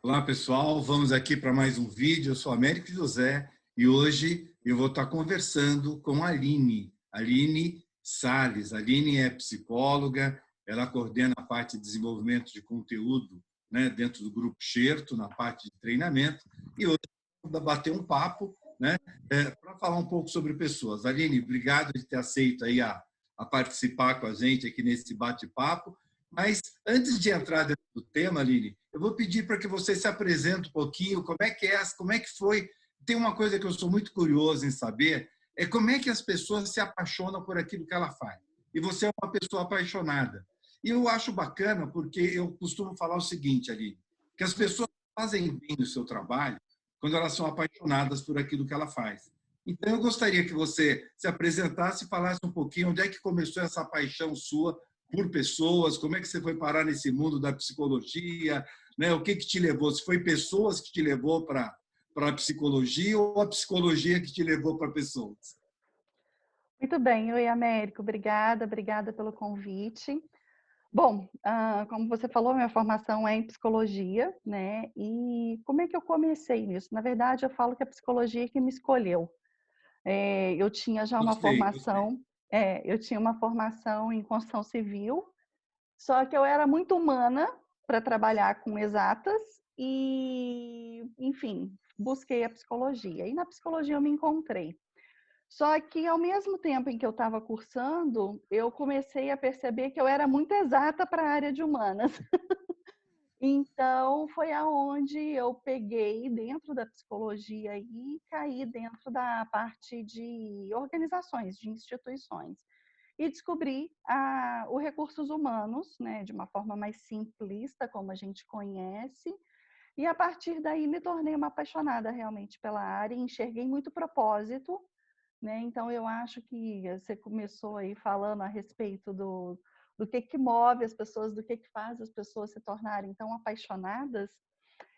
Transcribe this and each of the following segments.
Olá, pessoal. Vamos aqui para mais um vídeo. Eu sou Américo José e hoje eu vou estar conversando com a Aline Salles. A Aline é psicóloga, ela coordena a parte de desenvolvimento de conteúdo, né, dentro do Grupo Xerto, na parte de treinamento. E hoje vamos bater um papo, né, para falar um pouco sobre pessoas. Aline, obrigado de ter aceito aí a participar com a gente aqui nesse bate-papo. Mas antes de entrar dentro do tema, Aline, eu vou pedir para que você se apresente um pouquinho, como é que foi. Tem uma coisa que eu sou muito curioso em saber, é como é que as pessoas se apaixonam por aquilo que ela faz. E você é uma pessoa apaixonada. E eu acho bacana porque eu costumo falar o seguinte, Aline, que as pessoas fazem bem o seu trabalho quando elas são apaixonadas por aquilo que ela faz. Então, eu gostaria que você se apresentasse e falasse um pouquinho onde é que começou essa paixão sua por pessoas, como é que você foi parar nesse mundo da psicologia, né? O que te levou? Se foi pessoas que te levou para a psicologia ou a psicologia que te levou para pessoas? Muito bem, oi Américo, obrigada pelo convite. Bom, como você falou, minha formação é em psicologia, né? E como é que eu comecei nisso? Na verdade, eu falo que a psicologia é que me escolheu. Eu tinha já uma Gostei, gostei. formação, eu tinha uma formação em construção civil, só que eu era muito humana para trabalhar com exatas e, enfim, busquei a psicologia. E na psicologia eu me encontrei. Só que, ao mesmo tempo em que eu estava cursando, eu comecei a perceber que eu era muito exata para a área de humanas. Então, foi aonde eu peguei dentro da psicologia e caí dentro da parte de organizações, de instituições. E descobri o recursos humanos, né, de uma forma mais simplista, como a gente conhece. E, a partir daí, me tornei uma apaixonada realmente pela área e enxerguei muito propósito, né? Então, eu acho que você começou aí falando a respeito do que move as pessoas, do que faz as pessoas se tornarem tão apaixonadas.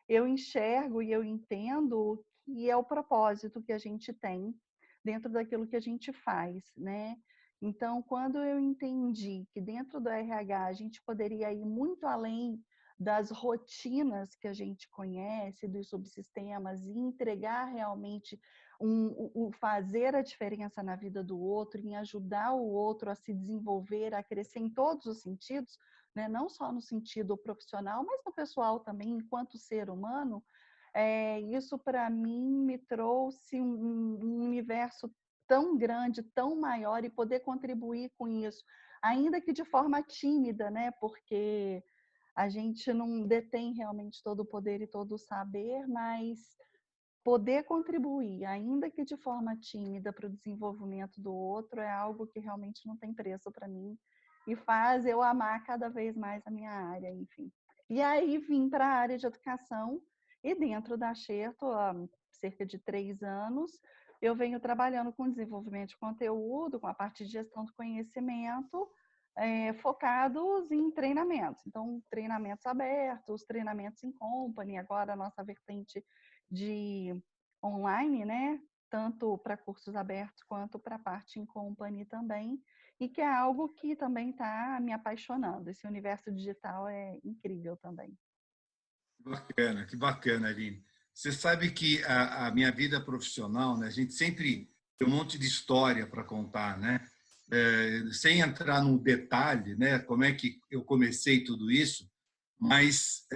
Eu enxergo e eu entendo que é o propósito que a gente tem dentro daquilo que a gente faz, né? Então, quando eu entendi que dentro do RH a gente poderia ir muito além das rotinas que a gente conhece, dos subsistemas, e entregar realmente o fazer a diferença na vida do outro, em ajudar o outro a se desenvolver, a crescer em todos os sentidos, né? Não só no sentido profissional, mas no pessoal também, enquanto ser humano, isso para mim me trouxe um universo tão grande, tão maior, e poder contribuir com isso, ainda que de forma tímida, né? Porque a gente não detém realmente todo o poder e todo o saber, mas poder contribuir, ainda que de forma tímida, para o desenvolvimento do outro é algo que realmente não tem preço para mim e faz eu amar cada vez mais a minha área, enfim. E aí vim para a área de educação e dentro da Xerto, há cerca de 3 anos, eu venho trabalhando com desenvolvimento de conteúdo, com a parte de gestão do conhecimento, focados em treinamentos. Então, treinamentos abertos, treinamentos em company, agora a nossa vertente de online, né? Tanto para cursos abertos quanto para a parte em company também, e que é algo que também está me apaixonando. Esse universo digital é incrível também. Que bacana, Aline. Você sabe que a minha vida profissional, né, a gente sempre tem um monte de história para contar, né? Sem entrar no detalhe, né, como é que eu comecei tudo isso, mas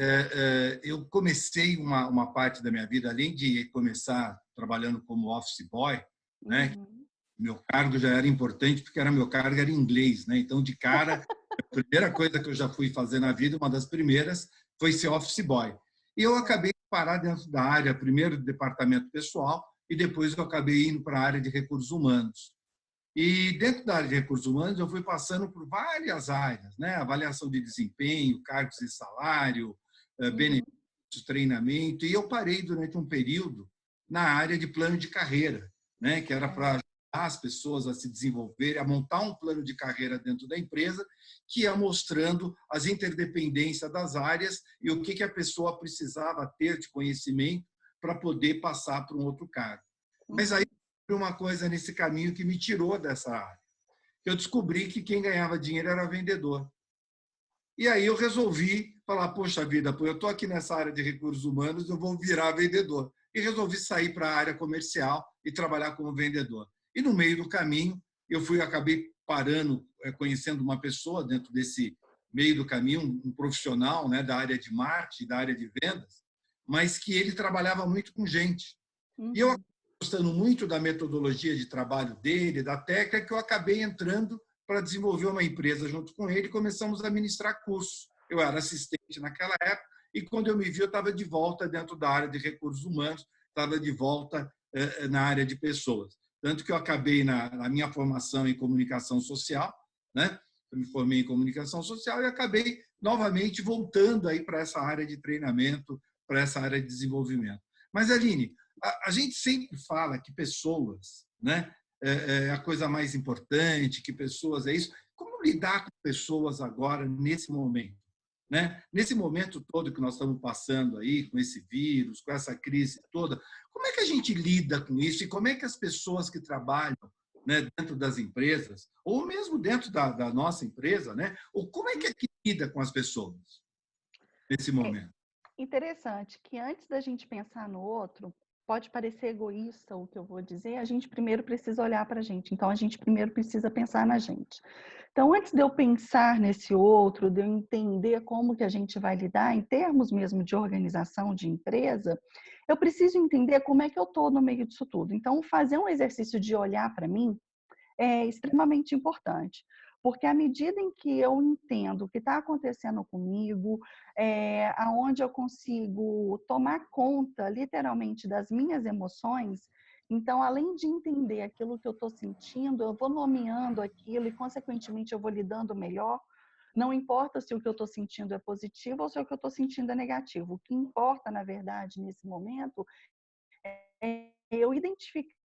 eu comecei uma parte da minha vida, além de começar trabalhando como office boy, né, Uhum. meu cargo já era importante porque meu cargo era em inglês, né? Então, de cara, a primeira coisa que eu já fui fazer na vida, uma das primeiras, foi ser office boy. E eu acabei de parar dentro da área, primeiro do departamento pessoal, e depois eu acabei indo para a área de recursos humanos. E dentro da área de recursos humanos, eu fui passando por várias áreas, né? Avaliação de desempenho, cargos e salário, Uhum. benefícios, treinamento, e eu parei durante um período na área de plano de carreira, né? Que era para Certo. ajudar as pessoas a se desenvolverem, a montar um plano de carreira dentro da empresa, que ia mostrando as interdependências das áreas e o que a pessoa precisava ter de conhecimento para poder passar para um outro cargo. Mas aí Uhum. uma coisa nesse caminho que me tirou dessa área. Eu descobri que quem ganhava dinheiro era vendedor. E aí eu resolvi falar, poxa vida, eu estou aqui nessa área de recursos humanos, eu vou virar vendedor. E resolvi sair para a área comercial e trabalhar como vendedor. E no meio do caminho, acabei parando, conhecendo uma pessoa dentro desse meio do caminho, um profissional, né, da área de marketing, da área de vendas, mas que ele trabalhava muito com gente. E eu, Uhum. gostando muito da metodologia de trabalho dele, da técnica, que eu acabei entrando para desenvolver uma empresa junto com ele e começamos a ministrar cursos. Eu era assistente naquela época e, quando eu me vi, eu estava de volta dentro da área de recursos humanos, estava de volta na área de pessoas. Tanto que eu acabei, na minha formação em comunicação social, né? Eu me formei em comunicação social e acabei novamente voltando aí para essa área de treinamento, para essa área de desenvolvimento. Mas, Aline, a gente sempre fala que pessoas, né, é a coisa mais importante, que pessoas é isso. Como lidar com pessoas agora, nesse momento? Né? Nesse momento todo que nós estamos passando aí, com esse vírus, com essa crise toda, como é que a gente lida com isso e como é que as pessoas que trabalham, né, dentro das empresas, ou mesmo dentro da nossa empresa, né, ou como é que lida com as pessoas nesse É momento? interessante que antes da gente pensar no outro, pode parecer egoísta o que eu vou dizer, a gente primeiro precisa olhar para a gente. Então, a gente primeiro precisa pensar na gente. Então, antes de eu pensar nesse outro, de eu entender como que a gente vai lidar, em termos mesmo de organização de empresa, eu preciso entender como é que eu estou no meio disso tudo. Então, fazer um exercício de olhar para mim é extremamente importante, porque à medida em que eu entendo o que está acontecendo comigo, aonde eu consigo tomar conta, literalmente, das minhas emoções, então, além de entender aquilo que eu estou sentindo, eu vou nomeando aquilo e, consequentemente, eu vou lidando melhor. Não importa se o que eu estou sentindo é positivo ou se o que eu estou sentindo é negativo. O que importa, na verdade, nesse momento, é eu identificar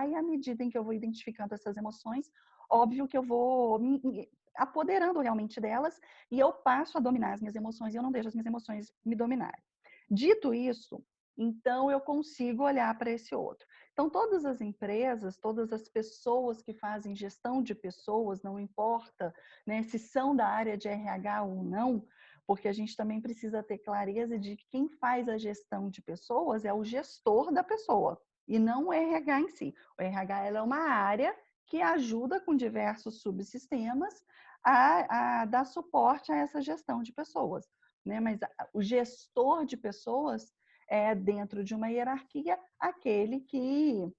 e à medida em que eu vou identificando essas emoções, óbvio que eu vou me apoderando realmente delas e eu passo a dominar as minhas emoções e eu não deixo as minhas emoções me dominarem. Dito isso, então eu consigo olhar para esse outro. Então, todas as empresas, todas as pessoas que fazem gestão de pessoas, não importa, né, se são da área de RH ou não, porque a gente também precisa ter clareza de que quem faz a gestão de pessoas é o gestor da pessoa e não o RH em si. O RH ela é uma área que ajuda com diversos subsistemas a dar suporte a essa gestão de pessoas, né? Mas o gestor de pessoas é, dentro de uma hierarquia, aquele que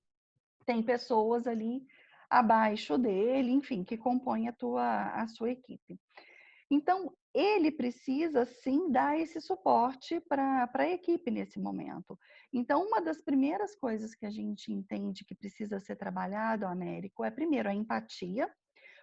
tem pessoas ali abaixo dele, enfim, que compõe a sua equipe. Então, ele precisa sim dar esse suporte para a equipe nesse momento. Então, uma das primeiras coisas que a gente entende que precisa ser trabalhado, Américo, é primeiro a empatia,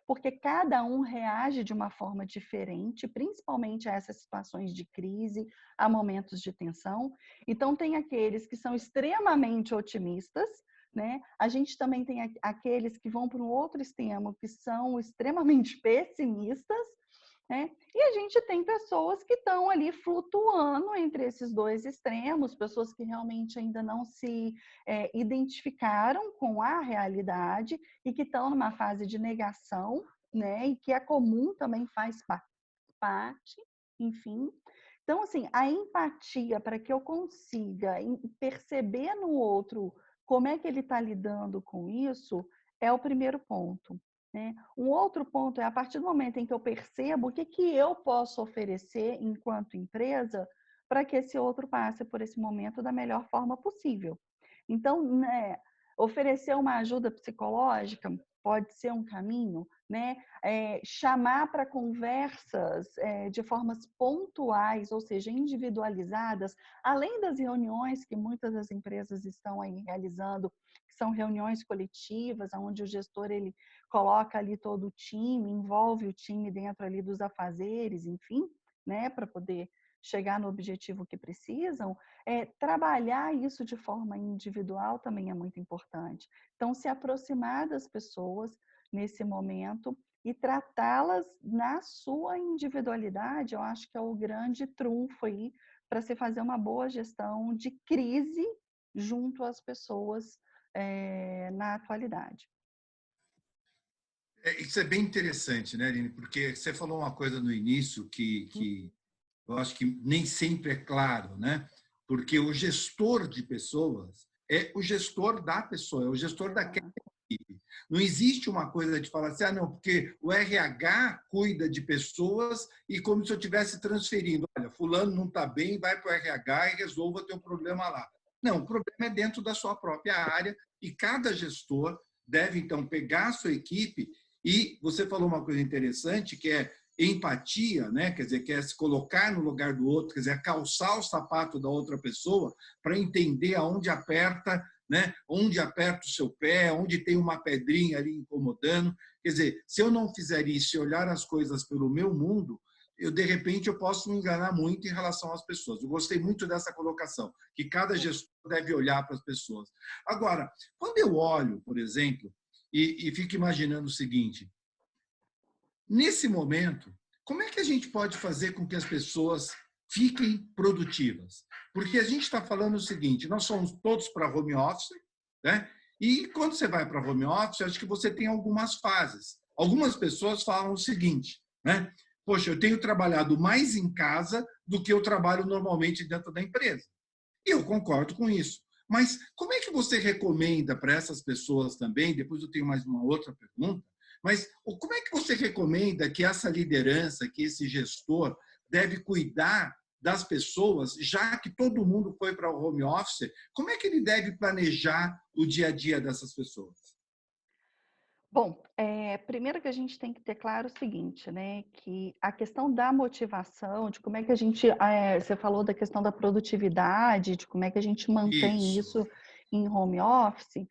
porque cada um reage de uma forma diferente, principalmente a essas situações de crise, a momentos de tensão. Então, tem aqueles que são extremamente otimistas, né? A gente também tem aqueles que vão para um outro extremo, que são extremamente pessimistas, né? E a gente tem pessoas que estão ali flutuando entre esses dois extremos, pessoas que realmente ainda não se identificaram com a realidade e que estão numa fase de negação, né? E que é comum, também faz parte, enfim. Então, assim, a empatia para que eu consiga perceber no outro como é que ele está lidando com isso é o primeiro ponto. Né? Um outro ponto é, a partir do momento em que eu percebo o que, que eu posso oferecer enquanto empresa para que esse outro passe por esse momento da melhor forma possível. Então, né, oferecer uma ajuda psicológica pode ser um caminho, né? Chamar para conversas de formas pontuais, ou seja, individualizadas, além das reuniões que muitas das empresas estão aí realizando, que são reuniões coletivas, onde o gestor ele coloca ali todo o time, envolve o time dentro ali dos afazeres, enfim, né, para poder chegar no objetivo que precisam, trabalhar isso de forma individual também é muito importante. Então, se aproximar das pessoas nesse momento e tratá-las na sua individualidade, eu acho que é o grande trunfo aí para se fazer uma boa gestão de crise junto às pessoas na atualidade. Isso é bem interessante, né, Aline? Porque você falou uma coisa no início que eu acho que nem sempre é claro, né? Porque o gestor de pessoas é o gestor da pessoa, é o gestor daquela equipe. Não existe uma coisa de falar assim, ah, não, porque o RH cuida de pessoas e como se eu estivesse transferindo, olha, fulano não está bem, vai para o RH e resolva teu problema lá. Não, o problema é dentro da sua própria área e cada gestor deve, então, pegar a sua equipe e você falou uma coisa interessante, que é empatia, né? Quer dizer, que é se colocar no lugar do outro, quer dizer, calçar o sapato da outra pessoa para entender aonde aperta, né? Onde aperta o seu pé, onde tem uma pedrinha ali incomodando. Quer dizer, se eu não fizer isso e olhar as coisas pelo meu mundo, eu de repente eu posso me enganar muito em relação às pessoas. Eu gostei muito dessa colocação, que cada gestor deve olhar para as pessoas. Agora, quando eu olho, por exemplo, e fico imaginando o seguinte, nesse momento, como é que a gente pode fazer com que as pessoas fiquem produtivas? Porque a gente está falando o seguinte, nós somos todos para home office, né? E quando você vai para home office, acho que você tem algumas fases. Algumas pessoas falam o seguinte, né? Poxa, eu tenho trabalhado mais em casa do que eu trabalho normalmente dentro da empresa. E eu concordo com isso. Mas como é que você recomenda para essas pessoas também? Depois eu tenho mais uma outra pergunta. Mas como é que você recomenda que essa liderança, que esse gestor deve cuidar das pessoas, já que todo mundo foi para o home office? Como é que ele deve planejar o dia a dia dessas pessoas? Bom, primeiro que a gente tem que ter claro o seguinte, né, que a questão da motivação, de como é que a gente, você falou da questão da produtividade, de como é que a gente mantém Isso. isso em home office,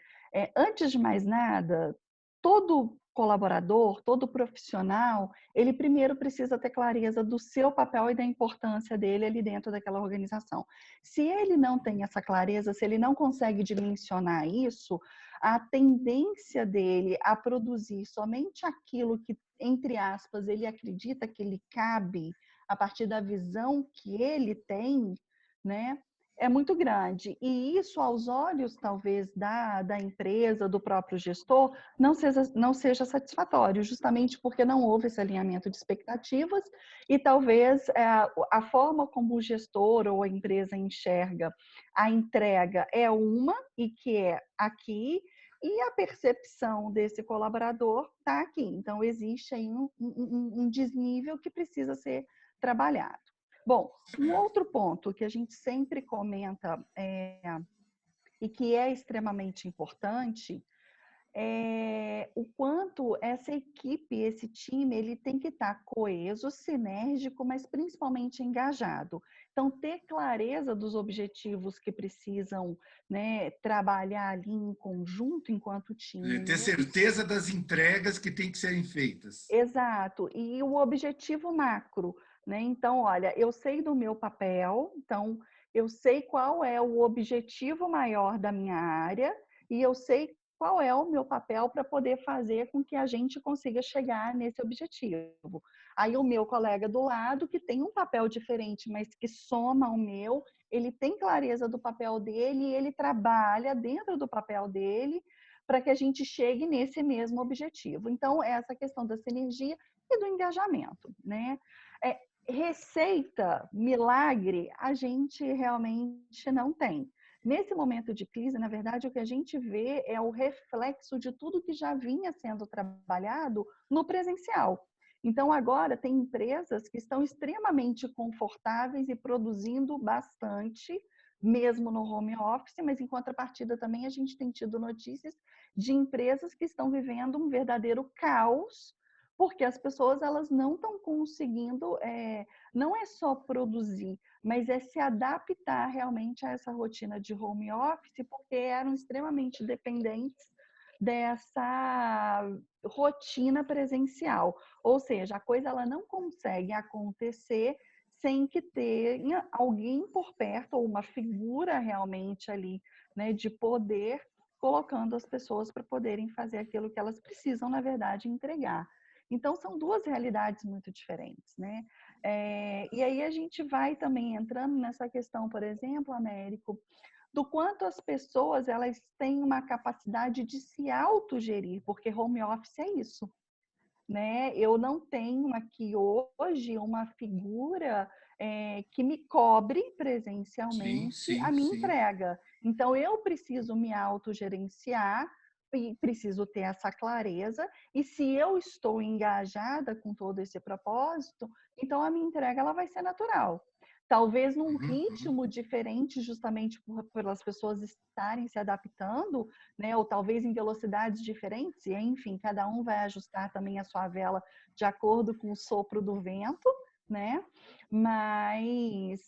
antes de mais nada, todo colaborador, todo profissional, ele primeiro precisa ter clareza do seu papel e da importância dele ali dentro daquela organização. Se ele não tem essa clareza, se ele não consegue dimensionar isso, a tendência dele a produzir somente aquilo que, entre aspas, ele acredita que lhe cabe, a partir da visão que ele tem, né, é muito grande. E isso, aos olhos, talvez, da empresa, do próprio gestor, não seja satisfatório, justamente porque não houve esse alinhamento de expectativas e talvez a forma como o gestor ou a empresa enxerga a entrega é uma e que é aqui, e a percepção desse colaborador está aqui. Então, existe aí um desnível que precisa ser trabalhado. Bom, um outro ponto que a gente sempre comenta e que é extremamente importante o quanto essa equipe, esse time, ele tem que estar coeso, sinérgico, mas principalmente engajado. Então, ter clareza dos objetivos que precisam, né, trabalhar ali em conjunto enquanto time Ter mesmo. certeza das entregas que têm que serem feitas. Exato. E o objetivo macro, né? Então, olha, eu sei do meu papel, então eu sei qual é o objetivo maior da minha área e eu sei qual é o meu papel para poder fazer com que a gente consiga chegar nesse objetivo. Aí o meu colega do lado, que tem um papel diferente, mas que soma ao meu, ele tem clareza do papel dele e ele trabalha dentro do papel dele para que a gente chegue nesse mesmo objetivo. Então, essa questão da sinergia e do engajamento, né? Receita, milagre, a gente realmente não tem. Nesse momento de crise, na verdade, o que a gente vê é o reflexo de tudo que já vinha sendo trabalhado no presencial. Então, agora, tem empresas que estão extremamente confortáveis e produzindo bastante, mesmo no home office, mas em contrapartida também a gente tem tido notícias de empresas que estão vivendo um verdadeiro caos, porque as pessoas elas não estão conseguindo, não é só produzir, mas é se adaptar realmente a essa rotina de home office, porque eram extremamente dependentes dessa rotina presencial. Ou seja, a coisa ela não consegue acontecer sem que tenha alguém por perto, ou uma figura realmente ali, né, de poder, colocando as pessoas para poderem fazer aquilo que elas precisam, na verdade, entregar. Então, são duas realidades muito diferentes, né? E aí a gente vai também entrando nessa questão, por exemplo, Américo, do quanto as pessoas elas têm uma capacidade de se autogerir, porque home office é isso. né? Eu não tenho aqui hoje uma figura que me cobre Sim, presencialmente sim, a minha sim. entrega. Então, eu preciso me autogerenciar e preciso ter essa clareza. E se eu estou engajada com todo esse propósito, então a minha entrega ela vai ser natural. Talvez num Uhum, uhum. ritmo diferente, justamente pelas pessoas estarem se adaptando, né? Ou talvez em velocidades diferentes, e enfim, cada um vai ajustar também a sua vela de acordo com o sopro do vento, né? Mas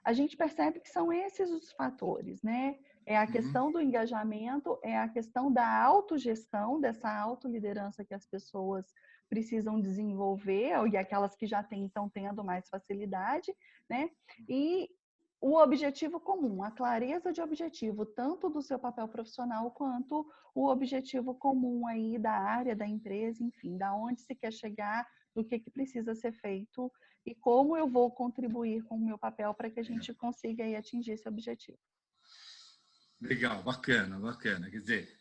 a gente percebe que são esses os fatores, né? É a Uhum. questão do engajamento, é a questão da autogestão, dessa autoliderança que as pessoas precisam desenvolver, e aquelas que já têm, estão tendo mais facilidade, né? E o objetivo comum, a clareza de objetivo, tanto do seu papel profissional quanto o objetivo comum aí da área, da empresa, enfim, da onde se quer chegar, do que precisa ser feito e como eu vou contribuir com o meu papel para que a gente consiga aí atingir esse objetivo. Legal, bacana, bacana. Quer dizer,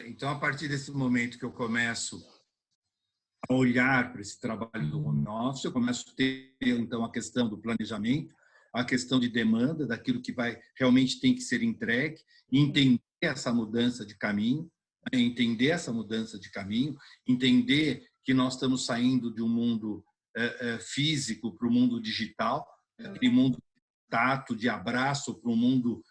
então, a partir desse momento que eu começo a olhar para esse trabalho do home office, eu começo a ter, então, a questão do planejamento, a questão de demanda, daquilo que vai realmente tem que ser entregue, entender essa mudança de caminho, né? Entender essa mudança de caminho, entender que nós estamos saindo de um mundo físico para o mundo digital, aquele mundo tato, de abraço, para um mundo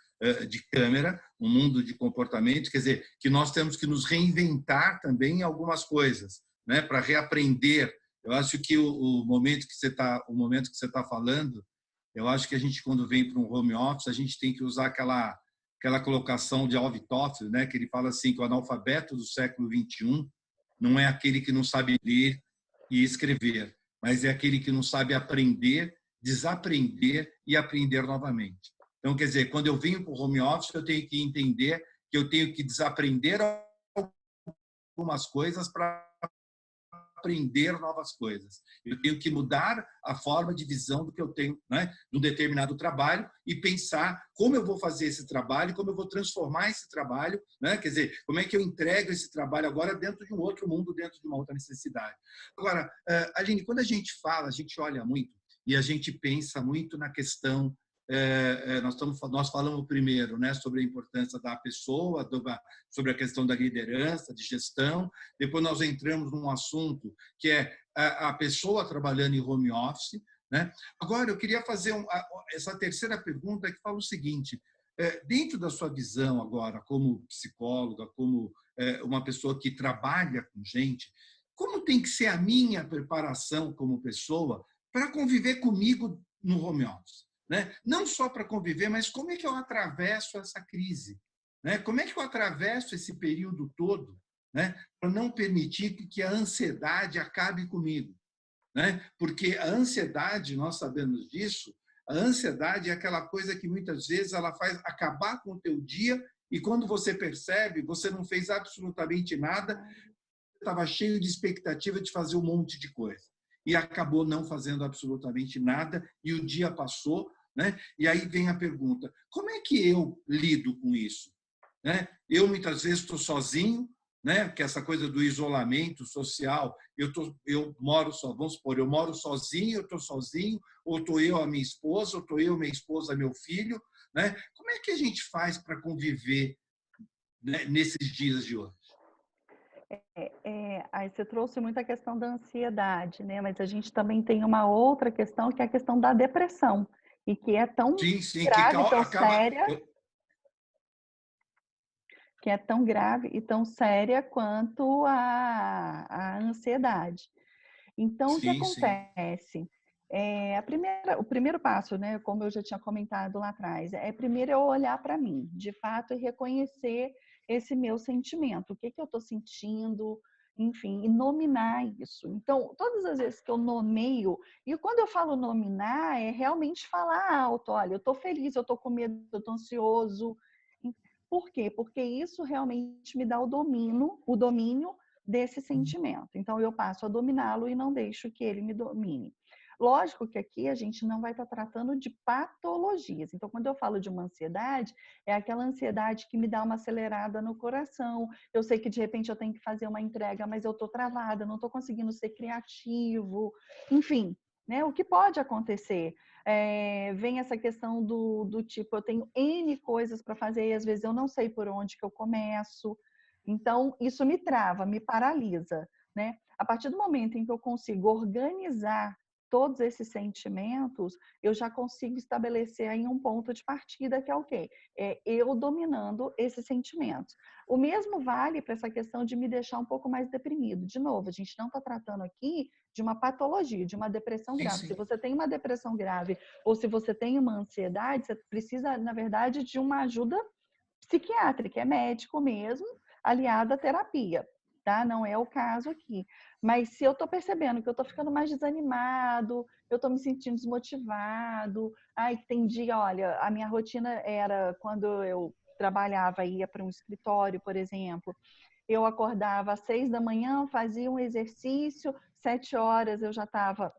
de câmera, um mundo de comportamento, quer dizer, que nós temos que nos reinventar também em algumas coisas, né, para reaprender. Eu acho que o momento que você tá falando, eu acho que a gente quando vem para um home office, a gente tem que usar aquela colocação de Alvin Toffler, né, que ele fala assim que o analfabeto do século XXI não é aquele que não sabe ler e escrever, mas é aquele que não sabe aprender, desaprender e aprender novamente. Então, quer dizer, quando eu venho para o home office, eu tenho que entender que eu tenho que desaprender algumas coisas para aprender novas coisas. Eu tenho que mudar a forma de visão do que eu tenho, né, de um determinado trabalho e pensar como eu vou fazer esse trabalho, como eu vou transformar esse trabalho, né? Quer dizer, como é que eu entrego esse trabalho agora dentro de um outro mundo, dentro de uma outra necessidade. Agora, Aline, quando a gente fala, a gente olha muito e a gente pensa muito na questão nós falamos primeiro, né, sobre a importância da pessoa, sobre a questão da liderança, de gestão. Depois nós entramos num assunto que é a pessoa trabalhando em home office, né? Agora eu queria fazer essa terceira pergunta que fala o seguinte: dentro da sua visão agora, como psicóloga, como uma pessoa que trabalha com gente, como tem que ser a minha preparação como pessoa para conviver comigo no home office? Né? Não só para conviver, mas como é que eu atravesso essa crise? Né? Como é que eu atravesso esse período todo, né, para não permitir que a ansiedade acabe comigo? Né? Porque a ansiedade, nós sabemos disso, a ansiedade é aquela coisa que muitas vezes ela faz acabar com o teu dia e quando você percebe, você não fez absolutamente nada, estava cheio de expectativa de fazer um monte de coisa e acabou não fazendo absolutamente nada e o dia passou, né? E aí vem a pergunta: como é que eu lido com isso? Né? Eu muitas vezes estou sozinho, né? Que essa coisa do isolamento social, eu moro só, vamos supor, eu moro sozinho, eu estou sozinho, ou estou eu a minha esposa, ou estou eu minha esposa, meu filho, né? Como é que a gente faz para conviver, né, nesses dias de hoje? Aí você trouxe muita questão da ansiedade, né? Mas a gente também tem uma outra questão, que é a questão da depressão, e que é tão Sim, sim, que grave, tão acaba. séria, que é tão grave e tão séria quanto a ansiedade. Então, o que Sim, sim. acontece? O primeiro passo, né, como eu já tinha comentado lá atrás, primeiro eu olhar para mim, de fato, e reconhecer esse meu sentimento, o que eu estou sentindo, enfim, e nominar isso. Então, todas as vezes que eu nomeio, e quando eu falo nominar, é realmente falar alto, olha, eu estou feliz, eu estou com medo, eu estou ansioso. Por quê? Porque isso realmente me dá o domínio desse sentimento. Então, eu passo a dominá-lo e não deixo que ele me domine. Lógico que aqui a gente não vai estar tratando de patologias. Então, quando eu falo de uma ansiedade, é aquela ansiedade que me dá uma acelerada no coração. Eu sei que de repente eu tenho que fazer uma entrega, mas eu estou travada, não estou conseguindo ser criativo. Enfim, né? O que pode acontecer? Vem essa questão do tipo, eu tenho N coisas para fazer e às vezes eu não sei por onde que eu começo. Então, isso me trava, me paralisa, né? A partir do momento em que eu consigo organizar todos esses sentimentos, eu já consigo estabelecer aí um ponto de partida, que é o quê? É eu dominando esses sentimentos. O mesmo vale para essa questão de me deixar um pouco mais deprimido. De novo, a gente não está tratando aqui de uma patologia, de uma depressão Sim, grave. Se sim. você tem uma depressão grave ou se você tem uma ansiedade, você precisa, na verdade, de uma ajuda psiquiátrica, é médico mesmo, aliado à terapia, tá? Não é o caso aqui. Mas se eu estou percebendo que eu estou ficando mais desanimado, eu estou me sentindo desmotivado, ai, tem dia, olha, a minha rotina era quando eu trabalhava, ia para um escritório, por exemplo, eu acordava às 6 da manhã, fazia um exercício, 7 horas eu já estava,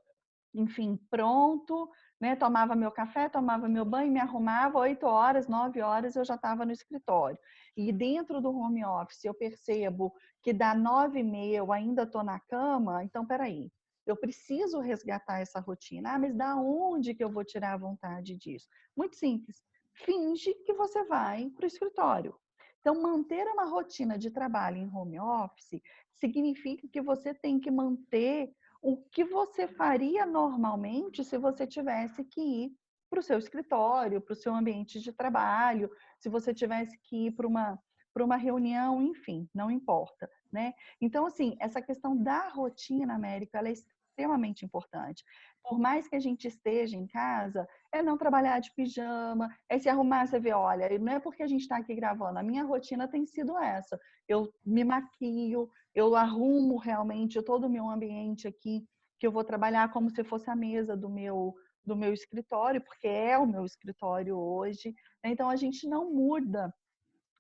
enfim, pronto, né? Tomava meu café, tomava meu banho, me arrumava, 8 horas, 9 horas eu já estava no escritório. E dentro do home office eu percebo que dá 9h30 eu ainda estou na cama, então peraí, eu preciso resgatar essa rotina. Ah, mas da onde que eu vou tirar a vontade disso? Muito simples. Finge que você vai para o escritório. Então, manter uma rotina de trabalho em home office significa que você tem que manter o que você faria normalmente se você tivesse que ir para o seu escritório, para o seu ambiente de trabalho, se você tivesse que ir para uma reunião, enfim, não importa, né? Então, assim, essa questão da rotina, América, ela é extremamente importante. Por mais que a gente esteja em casa, é não trabalhar de pijama, é se arrumar, você vê, olha, não é porque a gente está aqui gravando, a minha rotina tem sido essa. Eu me maquio, eu arrumo realmente todo o meu ambiente aqui, que eu vou trabalhar como se fosse a mesa do meu escritório, porque é o meu escritório hoje. Então, a gente não muda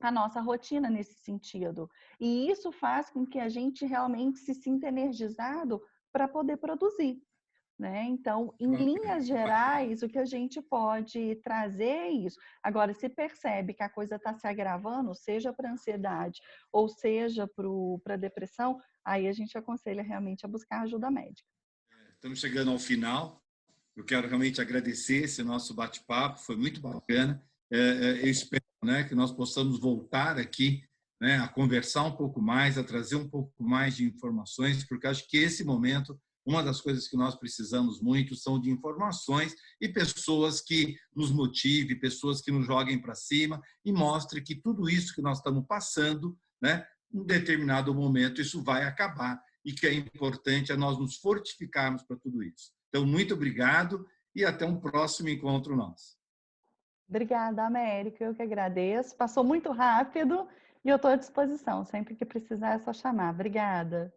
a nossa rotina nesse sentido. E isso faz com que a gente realmente se sinta energizado para poder produzir. Né? Então, Que em bacana, linhas que bacana. gerais, o que a gente pode trazer é isso. Agora, se percebe que a coisa está se agravando, seja para ansiedade ou seja para a depressão, aí a gente aconselha realmente a buscar ajuda médica. Estamos chegando ao final. Eu quero realmente agradecer esse nosso bate-papo, foi muito bacana. Eu espero, né, que nós possamos voltar aqui, né, a conversar um pouco mais, a trazer um pouco mais de informações, porque acho que esse momento, uma das coisas que nós precisamos muito são de informações e pessoas que nos motivem, pessoas que nos joguem para cima e mostrem que tudo isso que nós estamos passando, né, em determinado momento isso vai acabar e que é importante é nós nos fortificarmos para tudo isso. Então, muito obrigado e até um próximo encontro nosso. Obrigada, América. Eu que agradeço. Passou muito rápido e eu estou à disposição. Sempre que precisar é só chamar. Obrigada.